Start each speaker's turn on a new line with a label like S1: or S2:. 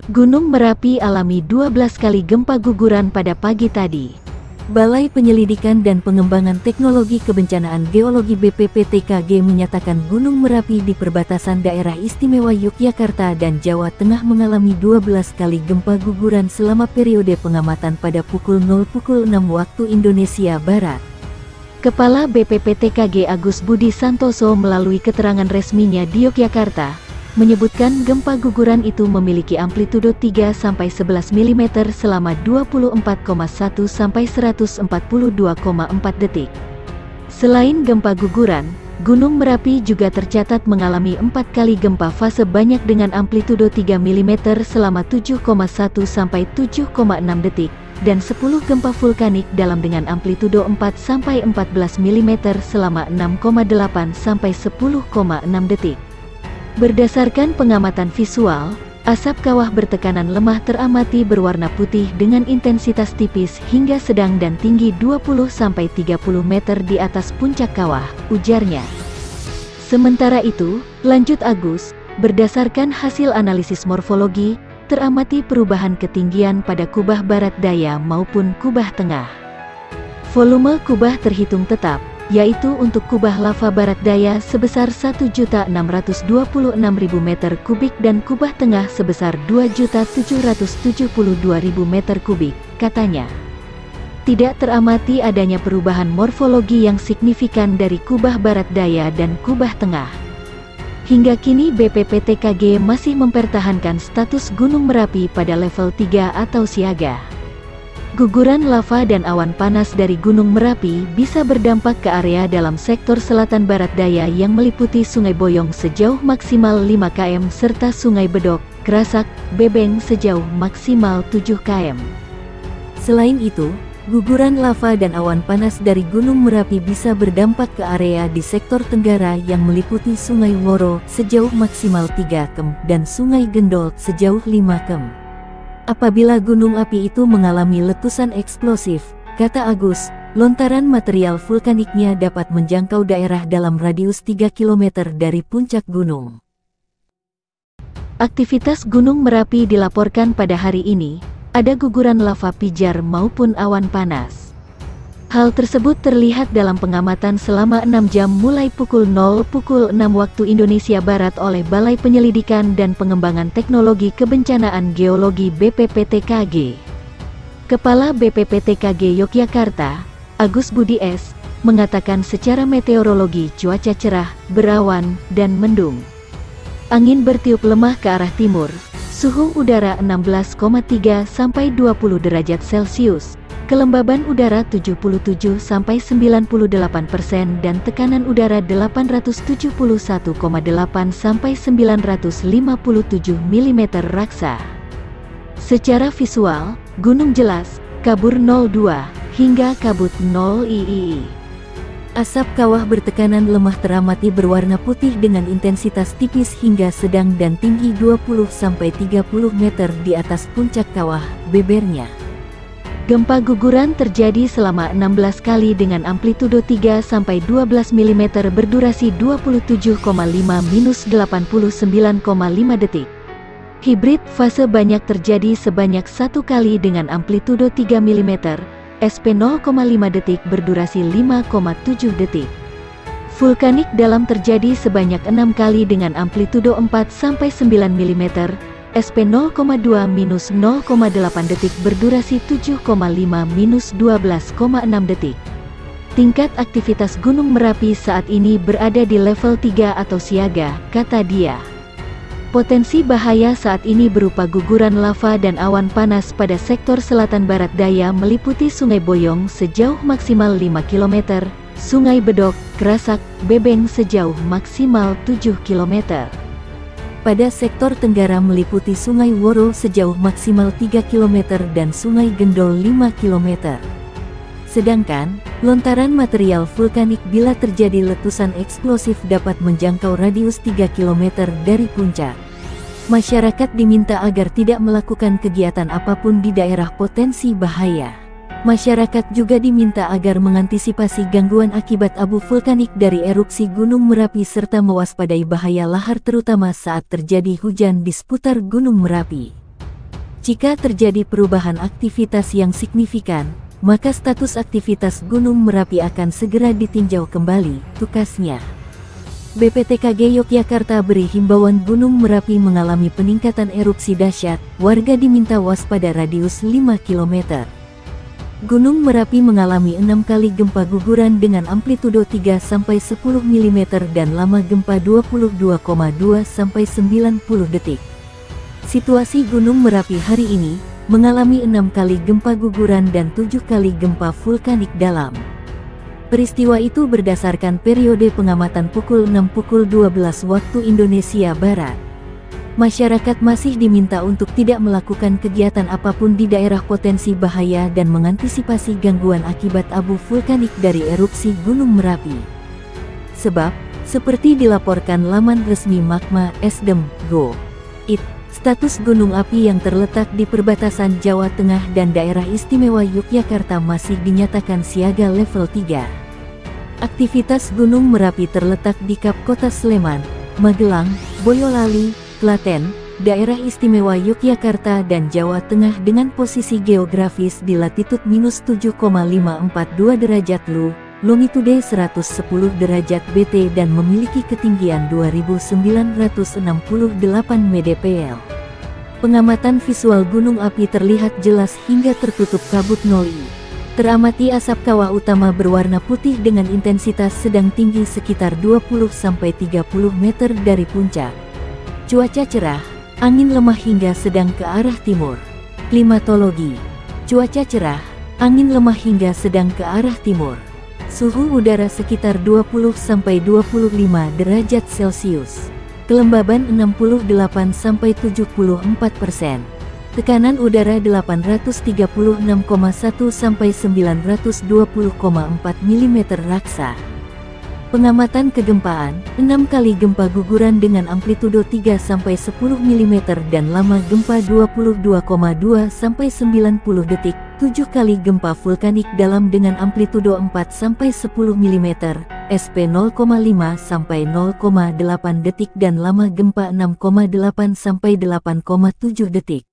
S1: Gunung Merapi alami 12 kali gempa guguran pada pagi tadi.
S2: Balai Penyelidikan dan Pengembangan Teknologi Kebencanaan Geologi BPPTKG menyatakan Gunung Merapi di perbatasan daerah istimewa Yogyakarta dan Jawa Tengah mengalami 12 kali gempa guguran selama periode pengamatan pada pukul 06 waktu Indonesia Barat.
S1: Kepala BPPTKG Agus Budi Santoso melalui keterangan resminya di Yogyakarta, menyebutkan gempa guguran itu memiliki amplitudo 3–11 mm selama 24,1–142,4 detik. Selain gempa guguran, Gunung Merapi juga tercatat mengalami 4 kali gempa fase banyak dengan amplitudo 3 mm selama 7,1–7,6 detik, dan 10 gempa vulkanik dalam dengan amplitudo 4–14 mm selama 6,8–10,6 detik. Berdasarkan pengamatan visual, asap kawah bertekanan lemah teramati berwarna putih dengan intensitas tipis hingga sedang dan tinggi 20–30 meter di atas puncak kawah, ujarnya. Sementara itu, lanjut Agus, berdasarkan hasil analisis morfologi, teramati perubahan ketinggian pada kubah barat daya maupun kubah tengah. Volume kubah terhitung tetap, yaitu untuk kubah lava barat daya sebesar 1.626.000 meter kubik dan kubah tengah sebesar 2.772.000 meter kubik, katanya. Tidak teramati adanya perubahan morfologi yang signifikan dari kubah barat daya dan kubah tengah. Hingga kini BPPTKG masih mempertahankan status Gunung Merapi pada level 3 atau siaga. Guguran lava dan awan panas dari Gunung Merapi bisa berdampak ke area dalam sektor selatan barat daya yang meliputi Sungai Boyong sejauh maksimal 5 km serta Sungai Bedok, Kerasak, Bebeng sejauh maksimal 7 km.
S2: Selain itu, guguran lava dan awan panas dari Gunung Merapi bisa berdampak ke area di sektor tenggara yang meliputi Sungai Woro sejauh maksimal 3 km dan Sungai Gendol sejauh 5 km. Apabila gunung api itu mengalami letusan eksplosif, kata Agus, lontaran material vulkaniknya dapat menjangkau daerah dalam radius 3 km dari puncak gunung.
S1: Aktivitas Gunung Merapi dilaporkan pada hari ini, ada guguran lava pijar maupun awan panas. Hal tersebut terlihat dalam pengamatan selama 6 jam mulai pukul 6 waktu Indonesia Barat oleh Balai Penyelidikan dan Pengembangan Teknologi Kebencanaan Geologi BPPTKG. Kepala BPPTKG Yogyakarta, Agus Budi S., mengatakan secara meteorologi cuaca cerah, berawan, dan mendung. Angin bertiup lemah ke arah timur, suhu udara 16,3–20 derajat Celcius. Kelembaban udara 77–98% dan tekanan udara 871,8–957 mm raksa. Secara visual, gunung jelas, kabur 02, hingga kabut 0 III.
S2: Asap kawah bertekanan lemah teramati berwarna putih dengan intensitas tipis hingga sedang dan tinggi 20–30 meter di atas puncak kawah, bebernya.
S1: Gempa guguran terjadi selama 16 kali dengan amplitudo 3–12 mm berdurasi 27,5–89,5 detik. Hibrid fase banyak terjadi sebanyak 1 kali dengan amplitudo 3 mm, SP 0,5 detik berdurasi 5,7 detik. Vulkanik dalam terjadi sebanyak 6 kali dengan amplitudo 4–9 mm, SP 0,2–0,8 detik berdurasi 7,5–12,6 detik. Tingkat aktivitas Gunung Merapi saat ini berada di level 3 atau siaga, kata dia. Potensi bahaya saat ini berupa guguran lava dan awan panas pada sektor selatan barat daya meliputi Sungai Boyong sejauh maksimal 5 km, Sungai Bedok, Kerasak, Bebeng sejauh maksimal 7 km.
S2: Pada sektor tenggara meliputi Sungai Woro sejauh maksimal 3 km dan Sungai Gendol 5 km. Sedangkan, lontaran material vulkanik bila terjadi letusan eksplosif dapat menjangkau radius 3 km dari puncak. Masyarakat diminta agar tidak melakukan kegiatan apapun di daerah potensi bahaya. Masyarakat juga diminta agar mengantisipasi gangguan akibat abu vulkanik dari erupsi Gunung Merapi serta mewaspadai bahaya lahar terutama saat terjadi hujan di seputar Gunung Merapi. Jika terjadi perubahan aktivitas yang signifikan, maka status aktivitas Gunung Merapi akan segera ditinjau kembali, tukasnya. BPTKG Yogyakarta beri himbauan Gunung Merapi mengalami peningkatan erupsi dahsyat, warga diminta waspada radius 5 km. Gunung Merapi mengalami 6 kali gempa guguran dengan amplitudo 3-10 mm dan lama gempa 22,2-90 detik. Situasi Gunung Merapi hari ini mengalami 6 kali gempa guguran dan 7 kali gempa vulkanik dalam. Peristiwa itu berdasarkan periode pengamatan pukul 6:12 waktu Indonesia Barat. Masyarakat masih diminta untuk tidak melakukan kegiatan apapun di daerah potensi bahaya dan mengantisipasi gangguan akibat abu vulkanik dari erupsi Gunung Merapi. Sebab, seperti dilaporkan laman resmi magma.esdem.go.id, status gunung api yang terletak di perbatasan Jawa Tengah dan Daerah Istimewa Yogyakarta masih dinyatakan siaga level 3. Aktivitas Gunung Merapi terletak di Kap Kota Sleman, Magelang, Boyolali, Klaten, Daerah Istimewa Yogyakarta dan Jawa Tengah dengan posisi geografis di latitud -7,542 derajat Lu, longitude 110 derajat BT dan memiliki ketinggian 2968 mdpl. Pengamatan visual gunung api terlihat jelas hingga tertutup kabut noli. Teramati asap kawah utama berwarna putih dengan intensitas sedang tinggi sekitar 20-30 meter dari puncak. Cuaca cerah, angin lemah hingga sedang ke arah timur. Klimatologi. Cuaca cerah, angin lemah hingga sedang ke arah timur. Suhu udara sekitar 20-25 derajat Celcius. Kelembaban 68-74%. Tekanan udara 836,1 sampai 920,4 mm raksa. Pengamatan kegempaan, 6 kali gempa guguran dengan amplitudo 3-10 mm dan lama gempa 22,2 sampai 90 detik, 7 kali gempa vulkanik dalam dengan amplitudo 4-10 mm, SP 0,5 sampai 0,8 detik dan lama gempa 6,8 sampai 8,7 detik.